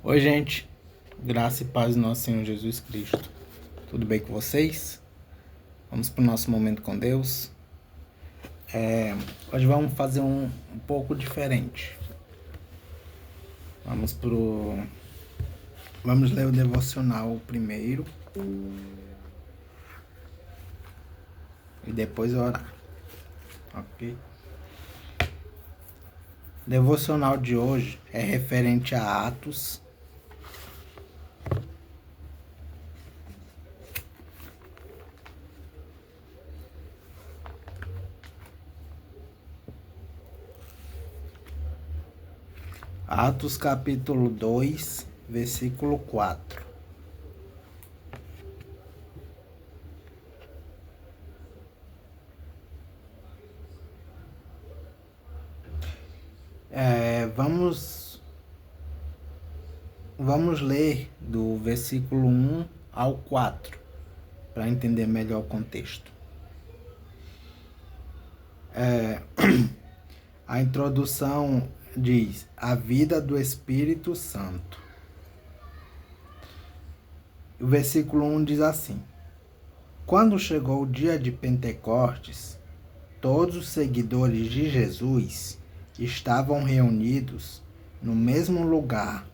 Oi, gente. Graça e paz do nosso Senhor Jesus Cristo. Tudo bem com vocês? Vamos para o nosso momento com Deus. Hoje vamos fazer um pouco diferente. Vamos ler o devocional primeiro e depois orar. Ok? O devocional de hoje é referente a Atos. Atos capítulo 2, versículo 4. Vamos ler do versículo 1 ao 4, para entender melhor o contexto. A introdução diz: a vida do Espírito Santo. O versículo 1 diz assim: quando chegou o dia de Pentecostes, todos os seguidores de Jesus estavam reunidos no mesmo lugar.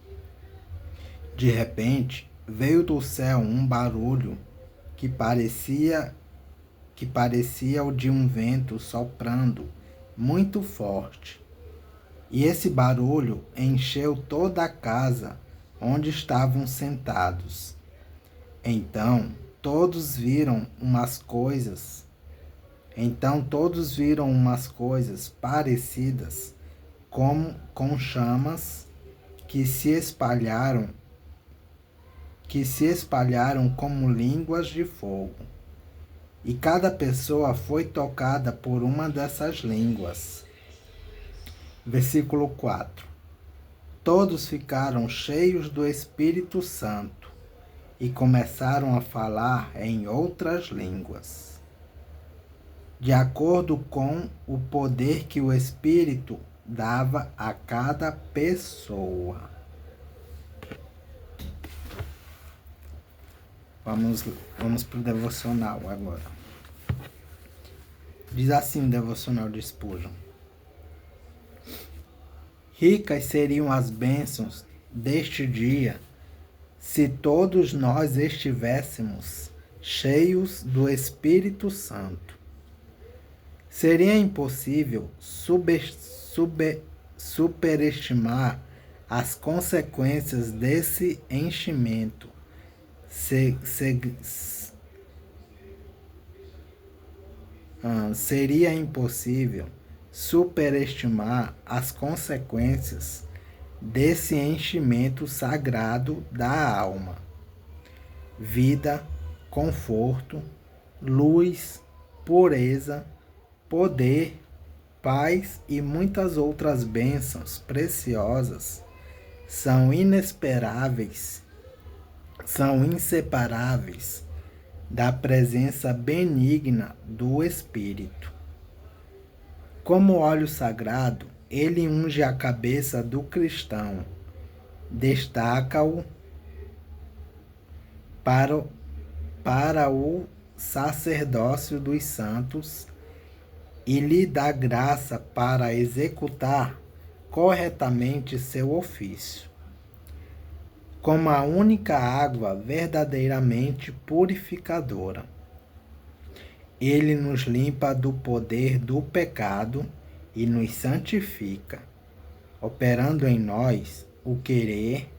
De repente, veio do céu um barulho que parecia o de um vento soprando muito forte. E esse barulho encheu toda a casa onde estavam sentados. Então todos viram umas coisas parecidas com chamas que se espalharam como línguas de fogo. E cada pessoa foi tocada por uma dessas línguas. Versículo 4. Todos ficaram cheios do Espírito Santo e começaram a falar em outras línguas, de acordo com o poder que o Espírito dava a cada pessoa. Vamos para o devocional agora. Diz assim o devocional de Spurgeon: ricas seriam as bênçãos deste dia se todos nós estivéssemos cheios do Espírito Santo. Seria impossível superestimar as consequências desse enchimento. Seria impossível superestimar as consequências desse enchimento sagrado da alma. Vida, conforto, luz, pureza, poder, paz e muitas outras bênçãos preciosas são inseparáveis da presença benigna do Espírito. Como óleo sagrado, ele unge a cabeça do cristão, destaca-o para o sacerdócio dos santos e lhe dá graça para executar corretamente seu ofício. Como a única água verdadeiramente purificadora, ele nos limpa do poder do pecado e nos santifica, operando em nós o querer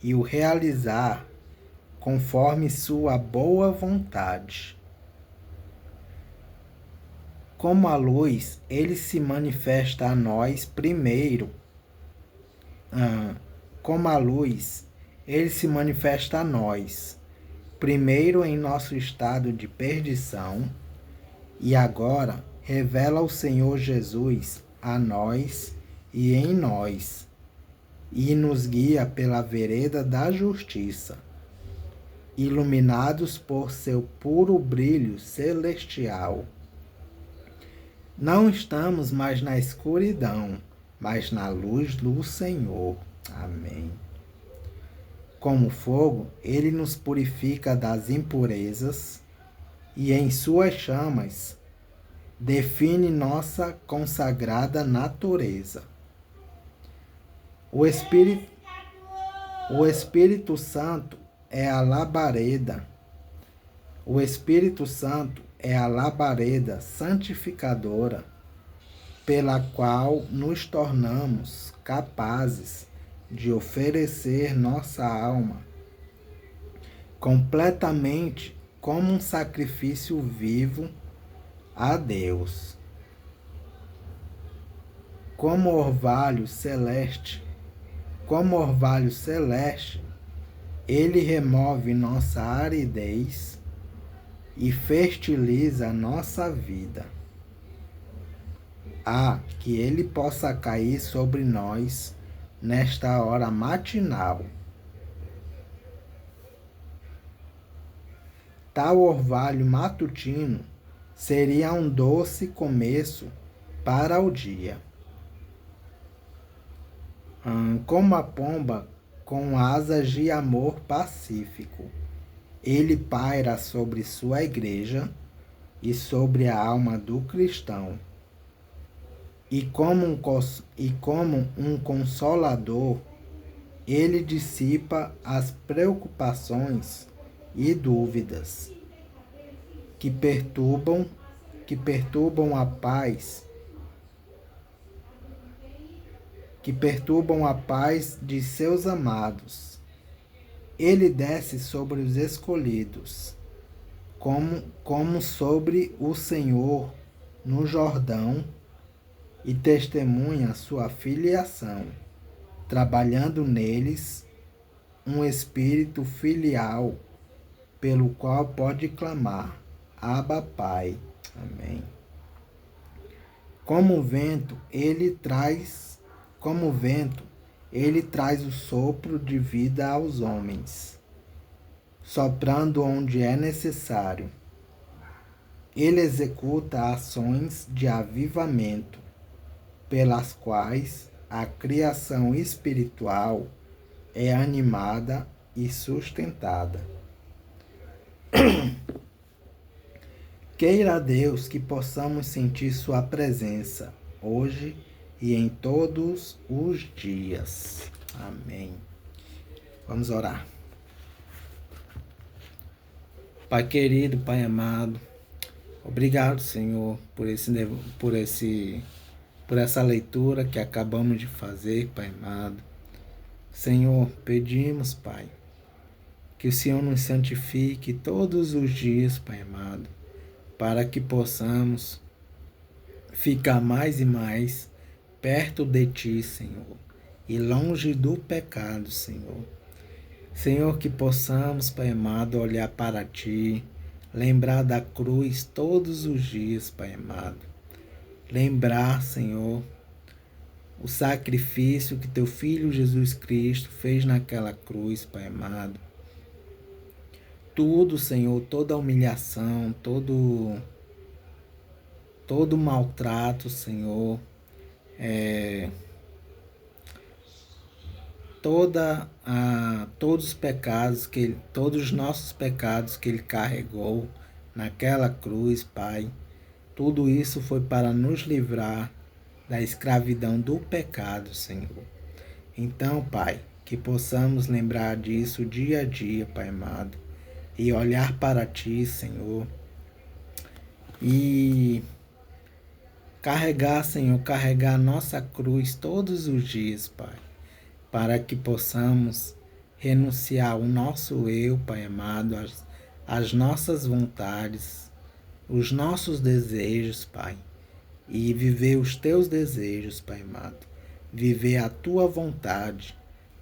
e o realizar conforme sua boa vontade. Como a luz, ele se manifesta a nós primeiro. Primeiro em nosso estado de perdição, e agora revela o Senhor Jesus a nós e em nós, e nos guia pela vereda da justiça, iluminados por seu puro brilho celestial. Não estamos mais na escuridão, mas na luz do Senhor. Amém. Como fogo, ele nos purifica das impurezas e em suas chamas define nossa consagrada natureza. O Espírito Santo é a labareda. O Espírito Santo é a labareda santificadora pela qual nos tornamos capazes de oferecer nossa alma completamente como um sacrifício vivo a Deus. Como orvalho celeste, ele remove nossa aridez e fertiliza nossa vida. Que ele possa cair sobre nós nesta hora matinal. Tal orvalho matutino seria um doce começo para o dia. Como a pomba com asas de amor pacífico, ele paira sobre sua igreja e sobre a alma do cristão. E como um consolador, ele dissipa as preocupações e dúvidas que perturbam a paz de seus amados. Ele desce sobre os escolhidos, como sobre o Senhor no Jordão, e testemunha sua filiação, trabalhando neles um espírito filial, pelo qual pode clamar: Abba, Pai. Amém. Como vento, ele traz o sopro de vida aos homens, soprando onde é necessário. Ele executa ações de avivamento, pelas quais a criação espiritual é animada e sustentada. Queira Deus que possamos sentir sua presença hoje e em todos os dias. Amém. Vamos orar. Pai querido, Pai amado, obrigado, Senhor, por essa leitura que acabamos de fazer, Pai amado. Senhor, pedimos, Pai, que o Senhor nos santifique todos os dias, Pai amado, para que possamos ficar mais e mais perto de Ti, Senhor, e longe do pecado, Senhor. Senhor, que possamos, Pai amado, olhar para Ti, lembrar da cruz todos os dias, Pai amado. Lembrar, Senhor, o sacrifício que Teu Filho Jesus Cristo fez naquela cruz, Pai amado. Tudo, Senhor, toda a humilhação, todo maltrato, Senhor, todos os pecados, todos os nossos pecados que Ele carregou naquela cruz, Pai. Tudo isso foi para nos livrar da escravidão do pecado, Senhor. Então, Pai, que possamos lembrar disso dia a dia, Pai amado, e olhar para Ti, Senhor, e carregar nossa cruz todos os dias, Pai, para que possamos renunciar o nosso eu, Pai amado, as nossas vontades, os nossos desejos, Pai, e viver os Teus desejos, Pai amado, viver a Tua vontade,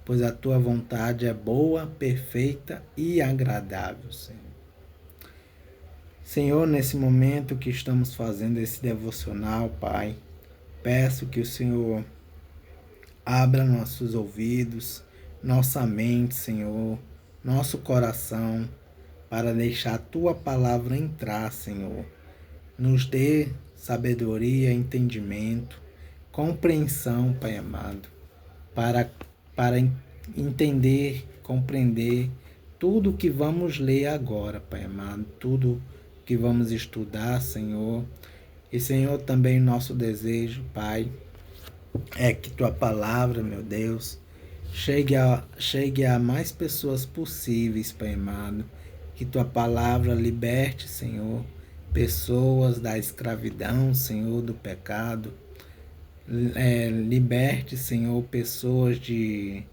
pois a Tua vontade é boa, perfeita e agradável, Senhor. Senhor, nesse momento que estamos fazendo esse devocional, Pai, peço que o Senhor abra nossos ouvidos, nossa mente, Senhor, nosso coração, para deixar a Tua palavra entrar, Senhor. Nos dê sabedoria, entendimento, compreensão, Pai amado, para entender compreender tudo que vamos ler agora, Pai amado, tudo que vamos estudar, Senhor. E, Senhor, também nosso desejo, Pai, é que Tua palavra, meu Deus, chegue a mais pessoas possíveis, Pai amado. Que Tua palavra liberte, Senhor, pessoas da escravidão, Senhor, do pecado. Liberte, Senhor, pessoas de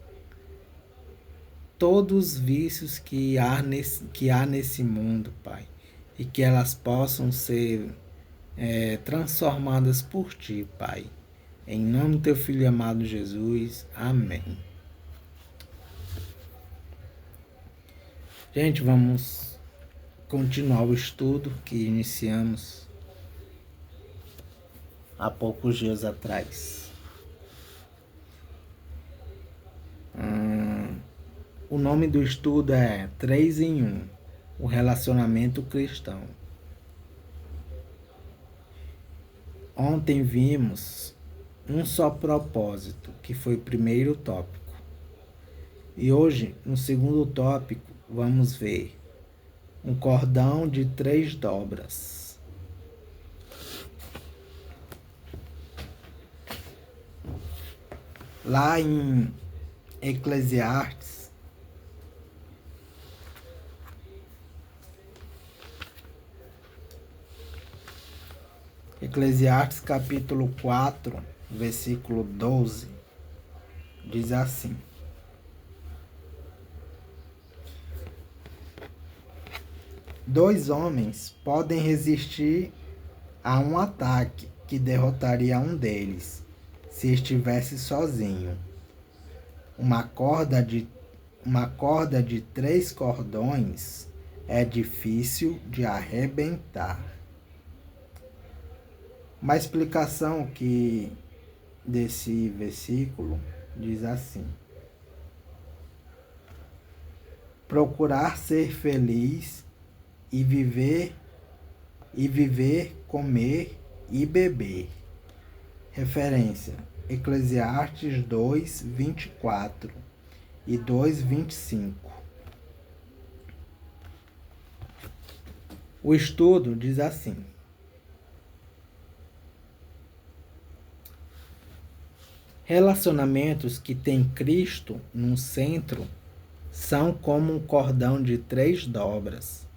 todos os vícios que há nesse mundo, Pai. E que elas possam ser transformadas por Ti, Pai. Em nome do Teu Filho amado Jesus. Amém. Gente, vamos continuar o estudo que iniciamos há poucos dias atrás. O nome do estudo é 3 em 1, o relacionamento cristão. Ontem vimos um só propósito, que foi o primeiro tópico. E hoje, no segundo tópico, vamos ver um cordão de 3 dobras. Lá em Eclesiastes, capítulo 4, versículo 12, diz assim: Dois homens podem resistir a um ataque que derrotaria um deles, se estivesse sozinho. Uma corda de 3 cordões é difícil de arrebentar. Uma explicação que desse versículo diz assim: procurar ser feliz e viver, comer e beber. Referência: Eclesiastes 2, 24 e 2, 25. O estudo diz assim: relacionamentos que têm Cristo no centro são como um cordão de 3 dobras,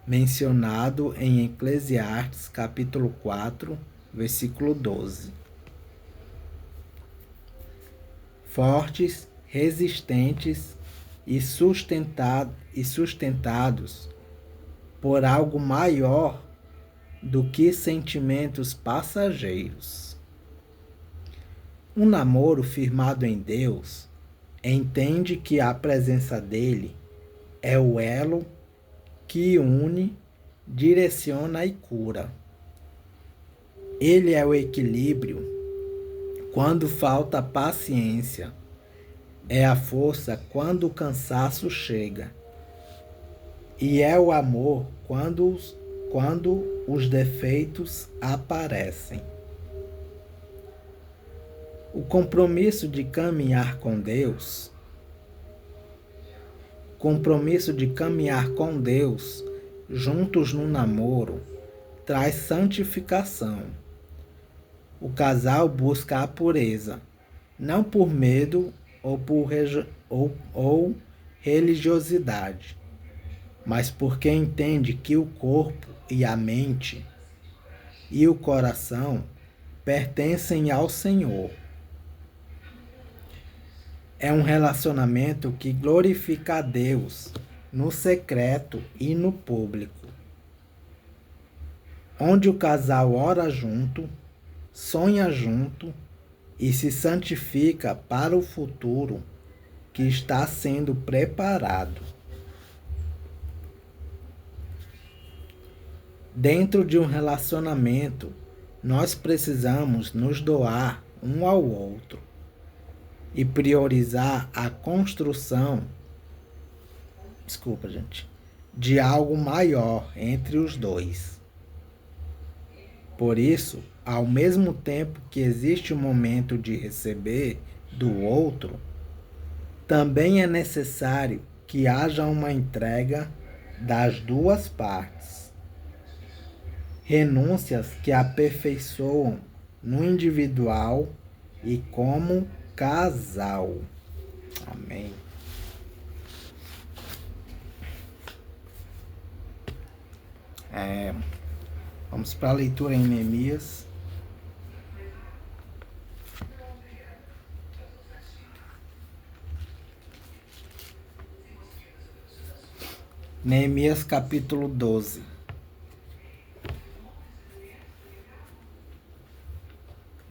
mencionado em Eclesiastes capítulo 4, versículo 12. Fortes, resistentes e sustentados por algo maior do que sentimentos passageiros. Um namoro firmado em Deus entende que a presença dele é o elo que une, direciona e cura. Ele é o equilíbrio quando falta paciência, é a força quando o cansaço chega, e é o amor quando os defeitos aparecem. O compromisso de caminhar com Deus, juntos no namoro, traz santificação. O casal busca a pureza, não por medo ou religiosidade, mas porque entende que o corpo e a mente e o coração pertencem ao Senhor. É um relacionamento que glorifica a Deus no secreto e no público, onde o casal ora junto, sonha junto e se santifica para o futuro que está sendo preparado. Dentro de um relacionamento, nós precisamos nos doar um ao outro e priorizar a construção, de algo maior entre os dois. Por isso, ao mesmo tempo que existe um momento de receber do outro, Também é necessário que haja uma entrega das duas partes. Renúncias que aperfeiçoam no individual e como casal. Amém. Vamos para a leitura em Neemias. Neemias capítulo 12.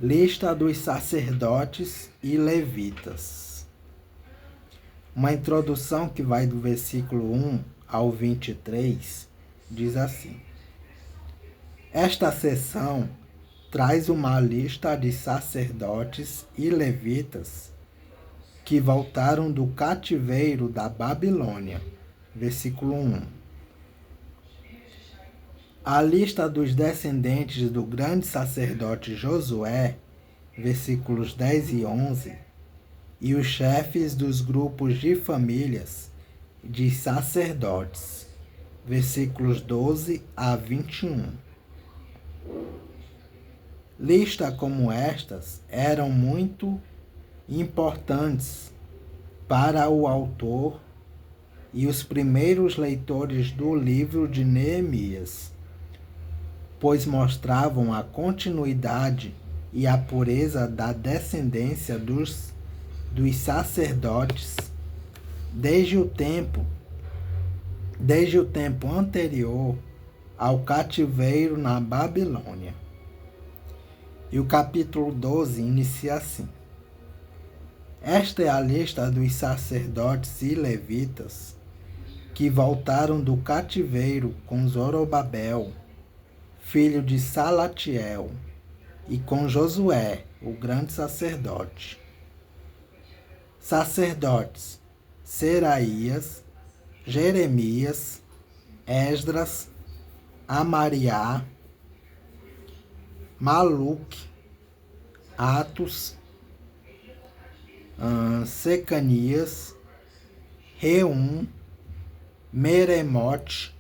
Lista dos sacerdotes e levitas. Uma introdução que vai do versículo 1 ao 23 diz assim: Esta seção traz uma lista de sacerdotes e levitas que voltaram do cativeiro da Babilônia. Versículo 1. A lista dos descendentes do grande sacerdote Josué, versículos 10 e 11, e os chefes dos grupos de famílias de sacerdotes, versículos 12 a 21. Listas como estas eram muito importantes para o autor e os primeiros leitores do livro de Neemias, pois mostravam a continuidade e a pureza da descendência dos sacerdotes desde o tempo anterior ao cativeiro na Babilônia. E o capítulo 12 inicia assim: Esta é a lista dos sacerdotes e levitas que voltaram do cativeiro com Zorobabel, filho de Salatiel, e com Josué, o grande sacerdote. Sacerdotes: Seraías, Jeremias, Esdras, Amariá, Maluque, Atos, Secanias, Reum, Meremote,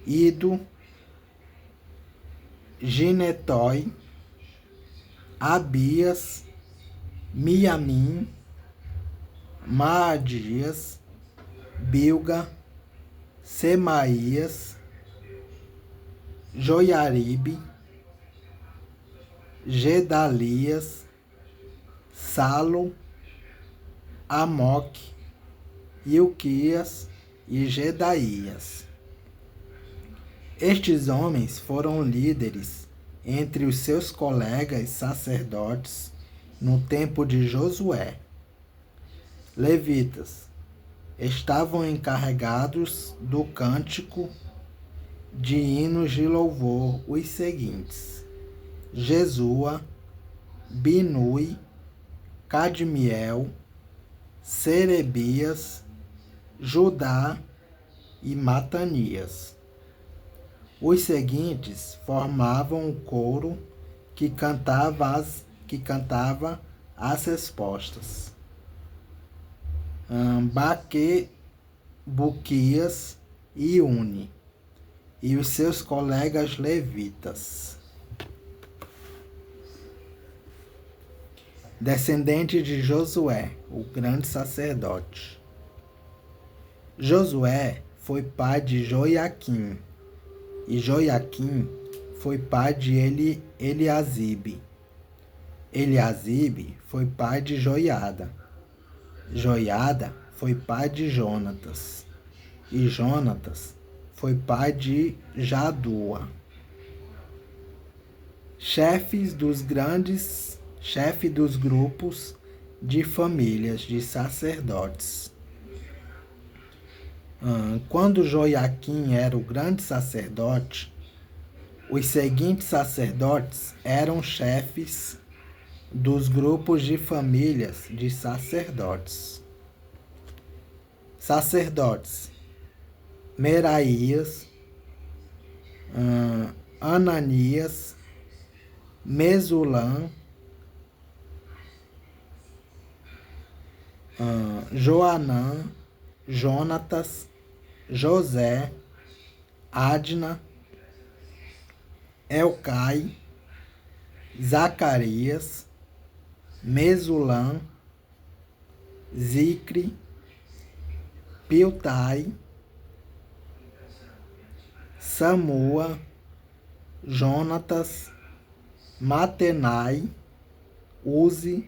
Ido, Ginetói, Abias, Miamim, Maadias, Bilga, Semaías, Joiaribe, Gedalias, Salo, Amoque, Ilquias e Gedaías. Estes homens foram líderes entre os seus colegas sacerdotes no tempo de Josué. Levitas estavam encarregados do cântico de hinos de louvor os seguintes: Jesua, Binui, Cadmiel, Serebias, Judá e Matanias. Os seguintes formavam o coro que cantava as respostas: Baque, Buquias e Uni, e os seus colegas levitas. Descendente de Josué, o grande sacerdote. Josué foi pai de Joiaquim, e Joiaquim foi pai de Eliasibe. Eliasibe foi pai de Joiada. Joiada foi pai de Jonatas, e Jonatas foi pai de Jadua. Chefe dos grupos de famílias de sacerdotes. Quando Joiaquim era o grande sacerdote, os seguintes sacerdotes eram chefes dos grupos de famílias de sacerdotes. Sacerdotes: Meraías, Ananias, Mesulam, Joanã, Jonatas, José, Adna, Elcai, Zacarias, Mesulã, Zicre, Piltai, Samua, Jonatas, Matenai, Uzi,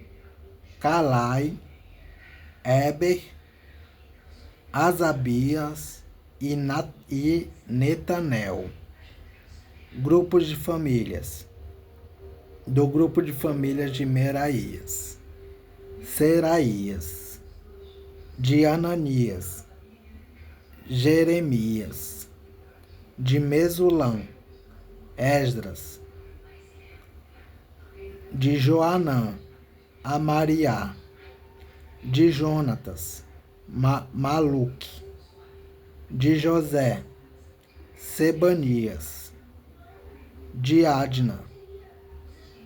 Calai, Eber, Asabias e Netanel. Grupos de famílias. Do grupo de famílias de Meraías, Seraías, de Ananias, Jeremias, de Mesulã, Esdras, de Joanã, Amariá, de Jonatas, Maluque, de José, Sebanias, de Adna,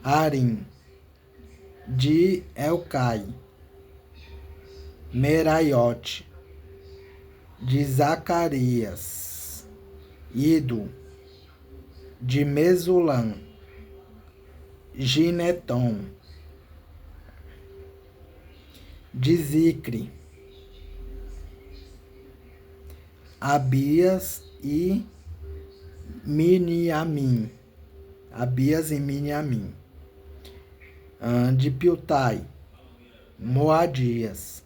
Arim, de Elcai, Meraiote, de Zacarias, Ido, de Mesulã, Gineton, de Zicre, Abias e Miniamim, de Piltai, Moadias,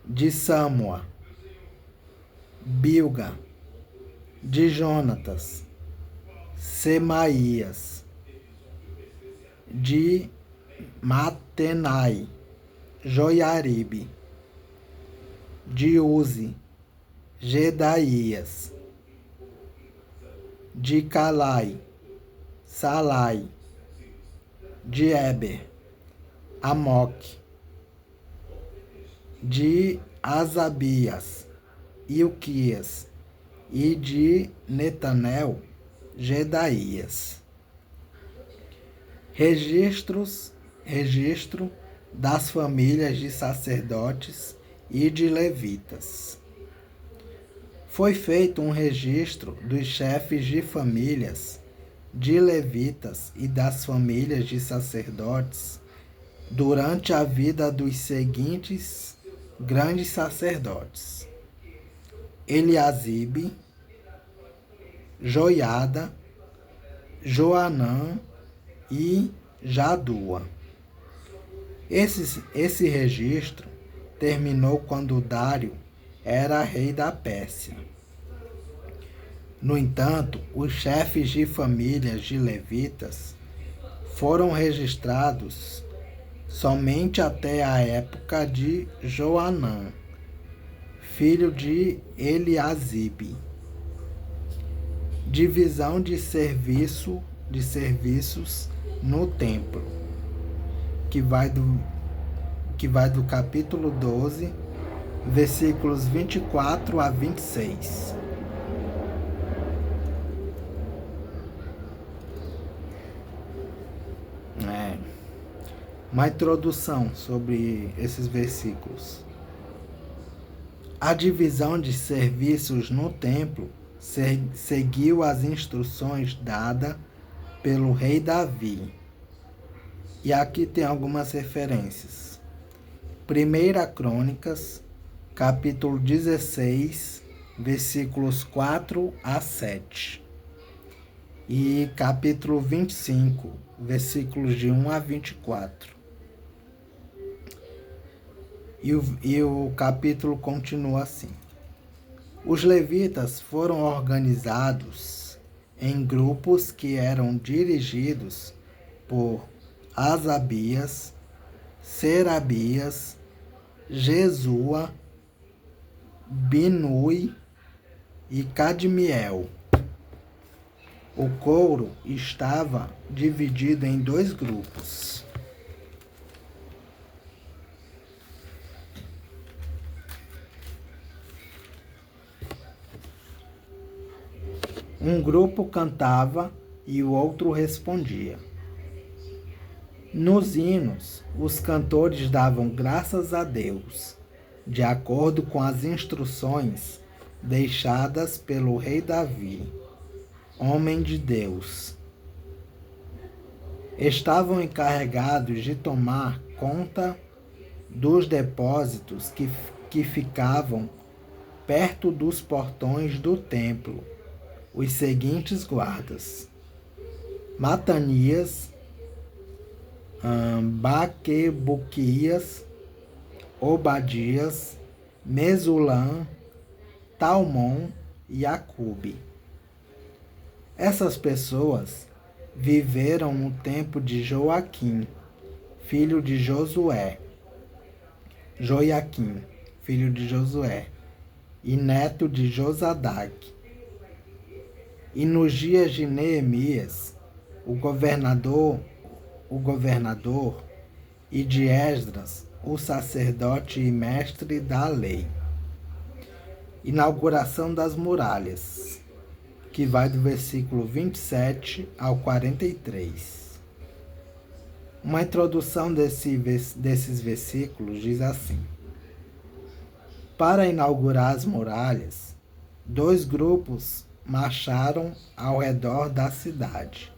de Samua, Bilga, de Jonatas, Semaías, de Matenai, Joiaribe, de Uzi, Gedaías, de Calai, Salai, de Eber, Amoque, de Asabias, Ilquias e de Netanel, Gedaías. Registro das famílias de sacerdotes e de levitas. Foi feito um registro dos chefes de famílias, de levitas e das famílias de sacerdotes durante a vida dos seguintes grandes sacerdotes: Eliasibe, Joiada, Joanã e Jadua. Esse registro terminou quando Dário era rei da Pérsia. No entanto, os chefes de famílias de levitas foram registrados somente até a época de Joanã, filho de Eliasibe. Divisão de serviços no templo, que vai do capítulo 12, versículos 24 a 26. Uma introdução sobre esses versículos. A divisão de serviços no templo seguiu as instruções dadas pelo rei Davi. E aqui tem algumas referências. 1 Crônicas, capítulo 16, versículos 4 a 7. E capítulo 25, versículos de 1 a 24. E o capítulo continua assim. Os levitas foram organizados em grupos que eram dirigidos por Asabias, Serabias, Jesua, Binui e Cadmiel. O coro estava dividido em 2 grupos. Um grupo cantava e o outro respondia. Nos hinos, os cantores davam graças a Deus, de acordo com as instruções deixadas pelo rei Davi, homem de Deus. Estavam encarregados de tomar conta dos depósitos que ficavam perto dos portões do templo os seguintes guardas: Matanias, Baquebuquias, Obadias, Mesulã, Talmon e Acube. Essas pessoas viveram no tempo de Joaquim, filho de Josué, Joiaquim, filho de Josué, e neto de Josadaque. E nos dias de Neemias, o governador, e de Esdras, o sacerdote e mestre da lei. Inauguração das muralhas, que vai do versículo 27 ao 43. Uma introdução desses versículos diz assim: para inaugurar as muralhas, 2 grupos marcharam ao redor da cidade.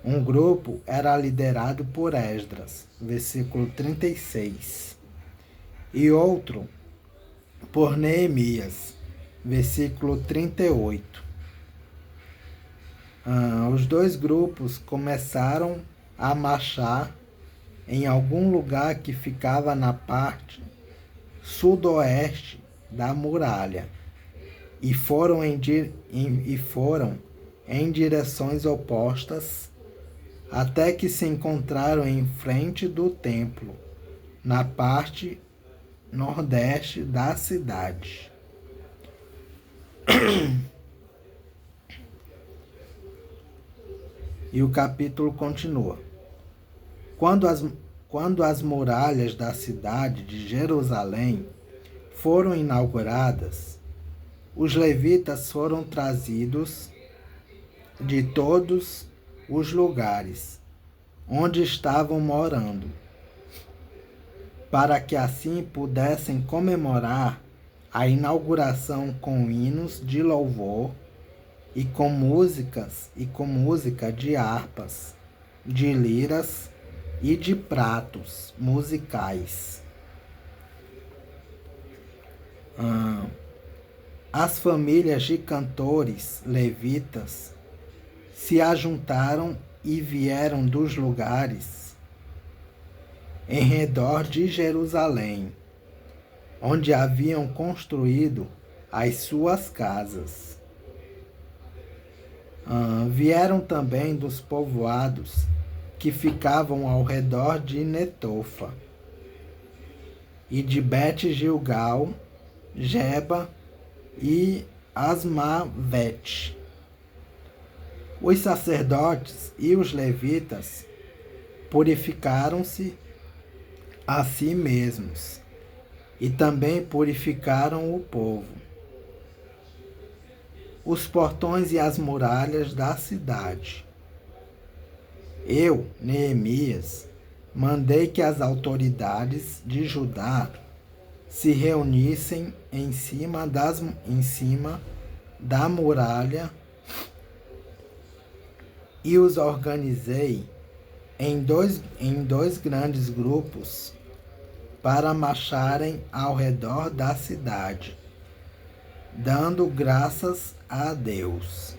Um grupo era liderado por Esdras, versículo 36, e outro por Neemias, versículo 38. Os 2 grupos começaram a marchar em algum lugar que ficava na parte sudoeste da muralha e foram em direções opostas até que se encontraram em frente do templo, na parte nordeste da cidade. E o capítulo continua. Quando as muralhas da cidade de Jerusalém foram inauguradas, os levitas foram trazidos de todos os lugares onde estavam morando, para que assim pudessem comemorar a inauguração com hinos de louvor e com música de harpas, de liras e de pratos musicais. As famílias de cantores levitas se ajuntaram e vieram dos lugares em redor de Jerusalém, onde haviam construído as suas casas. Vieram também dos povoados que ficavam ao redor de Netofa e de Bet-Gilgal, Geba e Asmavete. Os sacerdotes e os levitas purificaram-se a si mesmos e também purificaram o povo. Os portões e as muralhas da cidade. Eu, Neemias, mandei que as autoridades de Judá se reunissem em cima da muralha e os organizei em dois grandes grupos para marcharem ao redor da cidade, dando graças a Deus.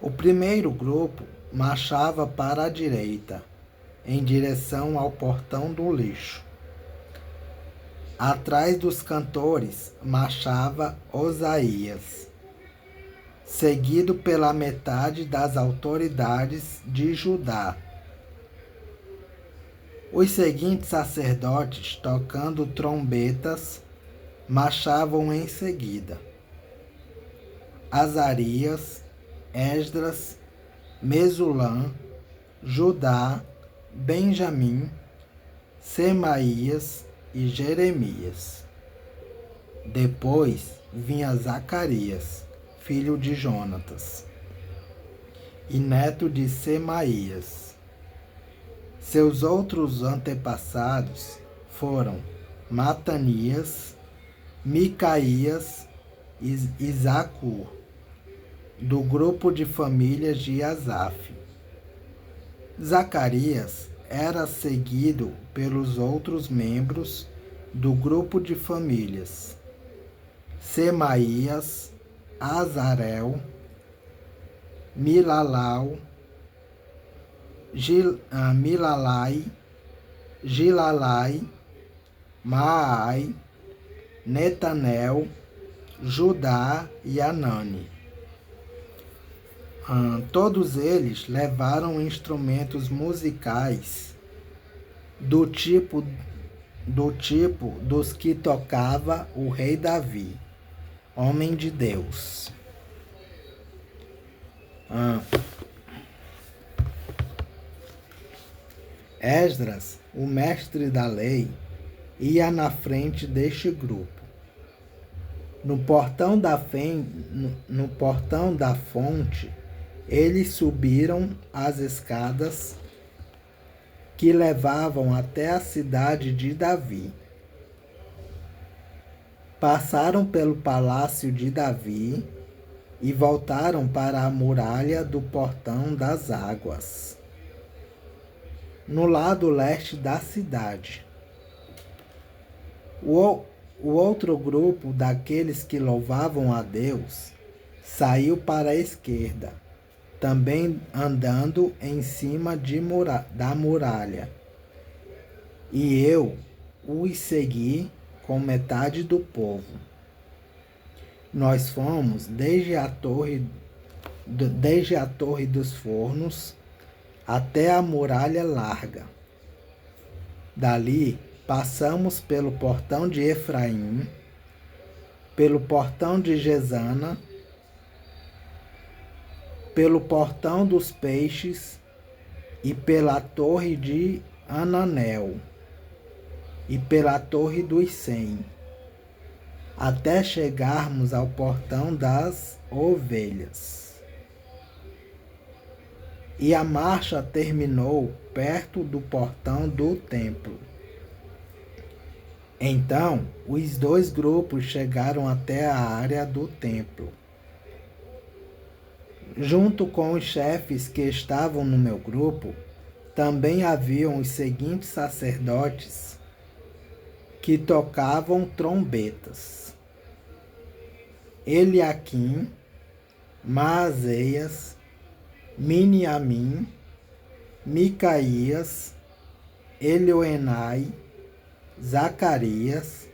O primeiro grupo marchava para a direita, em direção ao portão do lixo. Atrás dos cantores marchava Osaías, seguido pela metade das autoridades de Judá. Os seguintes sacerdotes, tocando trombetas, marchavam em seguida: Azarias, Esdras, Mesulã, Judá, Benjamim, Semaías e Jeremias. Depois vinha Zacarias, filho de Jonatas, e neto de Semaías, Seus outros antepassados foram Matanias, Micaías e Zacur, do grupo de famílias de Asaf. Zacarias era seguido pelos outros membros do grupo de famílias: Semaías, Azarel, Milalai, Gilalai, Maai, Netanel, Judá e Anani. Todos eles levaram instrumentos musicais do tipo dos que tocava o rei Davi, homem de Deus. Esdras, o mestre da lei, ia na frente deste grupo. No portão da fonte, eles subiram as escadas que levavam até a cidade de Davi. Passaram pelo palácio de Davi e voltaram para a muralha do Portão das Águas, no lado leste da cidade. O outro grupo daqueles que louvavam a Deus saiu para a esquerda, também andando em cima da muralha. E eu os segui com metade do povo. Nós fomos desde a torre dos fornos até a muralha larga. Dali passamos pelo portão de Efraim, pelo portão de Gesana, pelo portão dos peixes e pela torre de Ananel e pela torre dos 100, até chegarmos ao portão das ovelhas. E a marcha terminou perto do portão do templo. Então, os dois grupos chegaram até a área do templo. Junto com os chefes que estavam no meu grupo, também haviam os seguintes sacerdotes que tocavam trombetas: Eliaquim, Maazéias, Miniamim, Micaías, Elioenai, Zacarias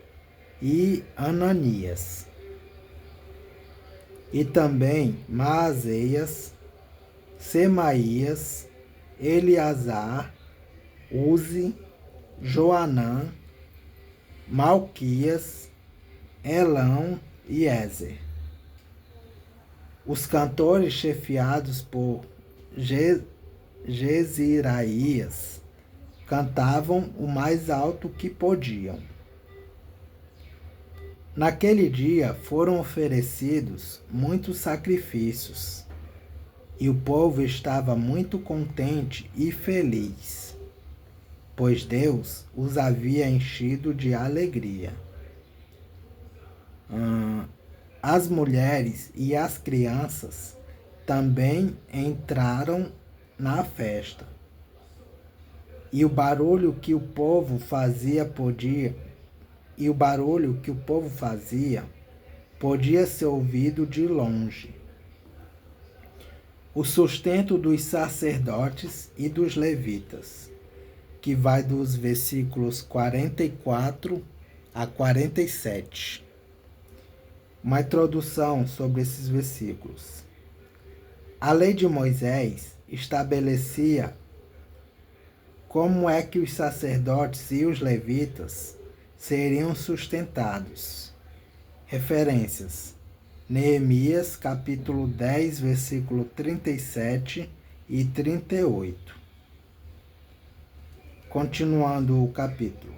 e Ananias. E também Maazéias, Semaías, Eleazar, Uzi, Joanã, Malquias, Elão e Ézer. Os cantores chefiados por Jeziraías cantavam o mais alto que podiam. Naquele dia foram oferecidos muitos sacrifícios, e o povo estava muito contente e feliz, pois Deus os havia enchido de alegria. As mulheres e as crianças também entraram na festa, e o barulho que o povo fazia podia ser ouvido de longe. O sustento dos sacerdotes e dos levitas, que vai dos versículos 44 a 47. Uma introdução sobre esses versículos. A lei de Moisés estabelecia como é que os sacerdotes e os levitas seriam sustentados. Referências: Neemias, capítulo 10, versículo 37 e 38. Continuando o capítulo.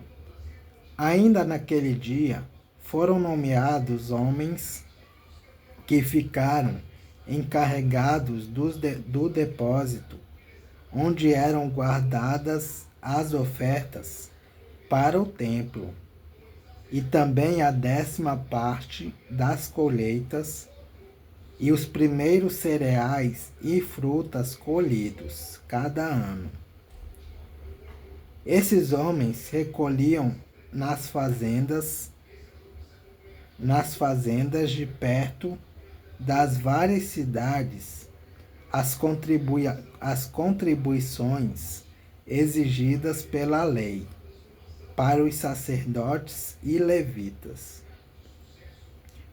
Ainda naquele dia foram nomeados homens que ficaram encarregados do depósito, onde eram guardadas as ofertas para o templo, e também a 10ª parte das colheitas e os primeiros cereais e frutas colhidos cada ano. Esses homens recolhiam nas fazendas de perto das várias cidades as contribuições exigidas pela lei para os sacerdotes e levitas,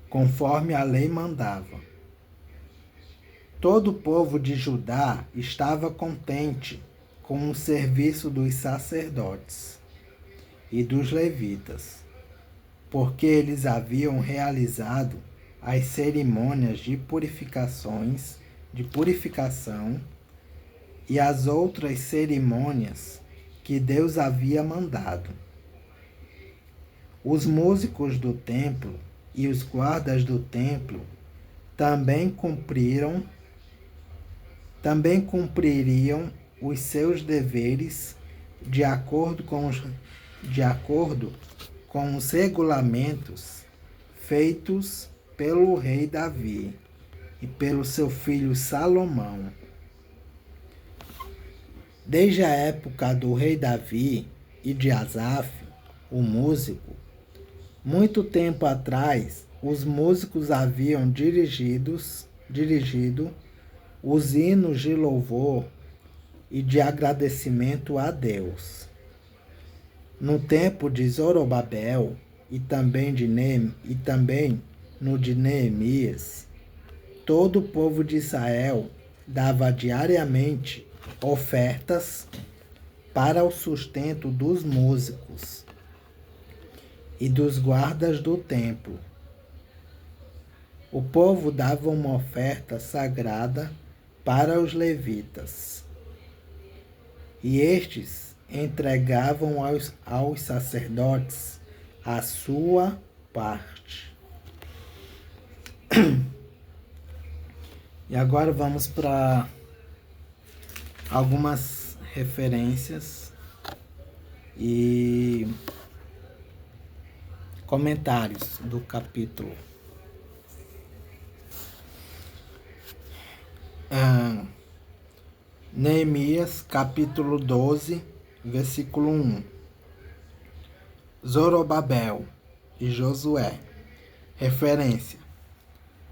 conforme a lei mandava. Todo o povo de Judá estava contente com o serviço dos sacerdotes e dos levitas, porque eles haviam realizado as cerimônias de purificação e as outras cerimônias que Deus havia mandado. Os músicos do templo e os guardas do templo também cumpririam os seus deveres de acordo com os regulamentos feitos pelo rei Davi e pelo seu filho Salomão. Desde a época do rei Davi e de Asaf, o músico, muito tempo atrás, os músicos haviam dirigido os hinos de louvor e de agradecimento a Deus. No tempo de Zorobabel e também no de Neemias, todo o povo de Israel dava diariamente ofertas para o sustento dos músicos e dos guardas do templo. O povo dava uma oferta sagrada para os levitas, e estes entregavam aos sacerdotes a sua parte. E agora vamos para algumas referências e comentários do capítulo. Neemias, capítulo 12, versículo 1. Zorobabel e Josué. Referência: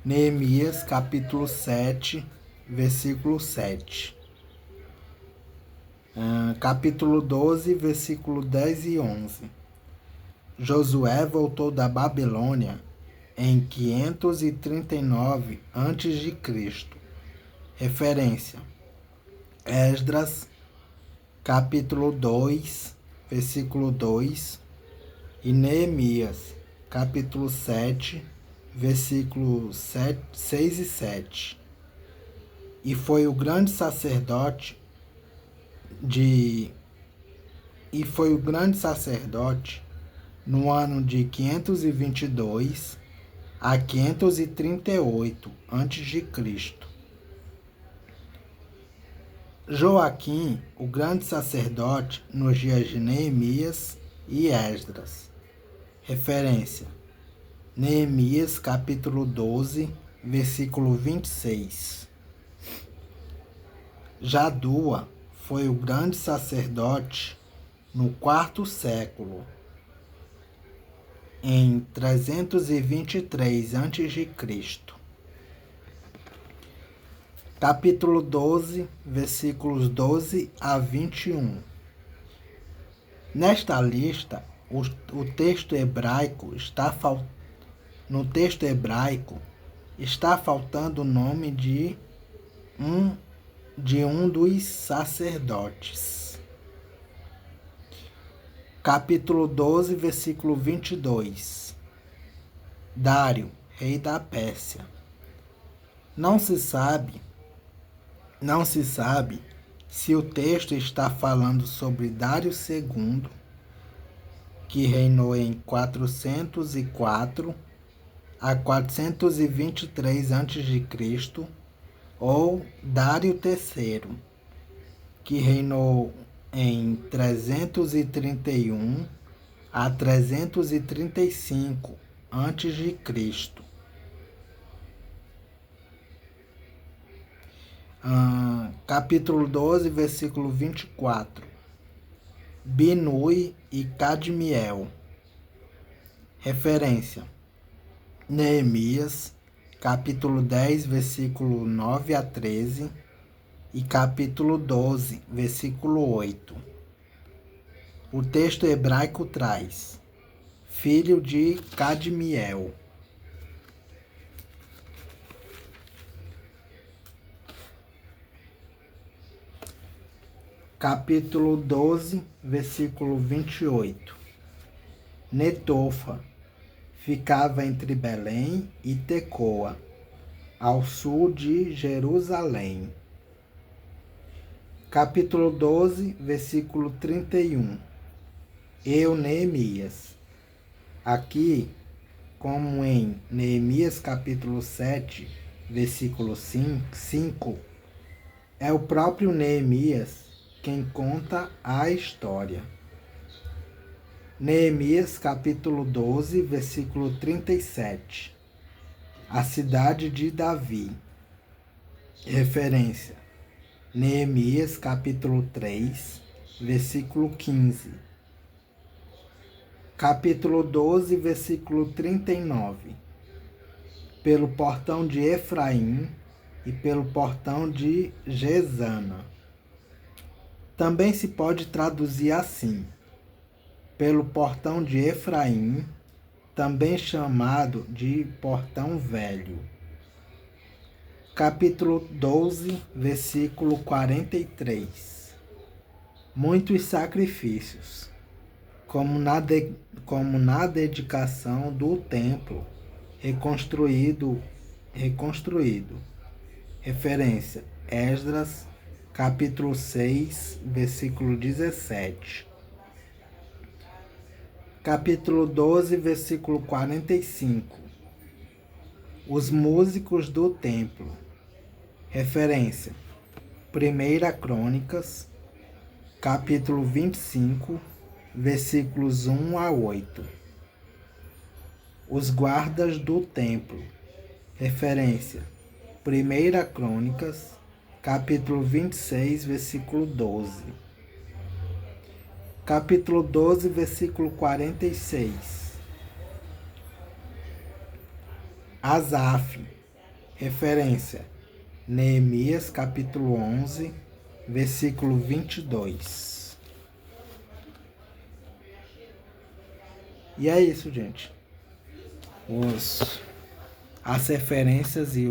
Neemias, capítulo 7, versículo 7. Capítulo 12, versículo 10 e 11. Josué voltou da Babilônia em 539 a.C. Referência: Esdras, capítulo 2, versículo 2, e Neemias, capítulo 7, versículos 6 e 7. E foi o grande sacerdote no ano de 522 a 538 a.C. Joaquim, o grande sacerdote, nos dias de Neemias e Esdras. Referência: Neemias, capítulo 12, versículo 26. Jadua foi o grande sacerdote no 4º século, em 323 a.C. Capítulo 12, versículos 12 a 21. Nesta lista, no texto hebraico está faltando o nome de um dos sacerdotes. Capítulo 12, versículo 22. Dário, rei da Pérsia. Não se sabe se o texto está falando sobre Dário II, que reinou em 404 a 423 a.C., ou Dário III, que reinou em 331 a 335 antes de Cristo. Capítulo 12, versículo 24. Binui e Cadmiel. Referência: Neemias, capítulo 10, versículo 9 a 13 e capítulo 12, versículo 8. O texto hebraico traz: filho de Cadmiel. Capítulo 12, versículo 28. Netofa ficava entre Belém e Tecoa, ao sul de Jerusalém. Capítulo 12, versículo 31. Eu, Neemias. Aqui, como em Neemias capítulo 7, versículo 5, é o próprio Neemias quem conta a história. Neemias capítulo 12, versículo 37. A cidade de Davi. Referência: Neemias capítulo 3, versículo 15. Capítulo 12, versículo 39. Pelo portão de Efraim e pelo portão de Gesana. Também se pode traduzir assim: pelo portão de Efraim, também chamado de portão velho. Capítulo 12, versículo 43. Muitos sacrifícios, como na dedicação do templo reconstruído. Referência: Esdras, capítulo 6, versículo 17. Capítulo 12, versículo 45. Os músicos do templo. Referência: 1 Crônicas, capítulo 25, versículos 1 a 8. Os guardas do templo. Referência: 1 Crônicas, capítulo 26, versículo 12. Capítulo 12, versículo 46. Asaf. Referência: Neemias, capítulo 11, versículo 22. E é isso, gente. As referências e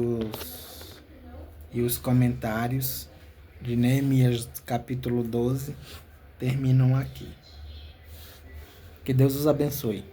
os comentários de Neemias, capítulo 12, terminam aqui. Que Deus os abençoe.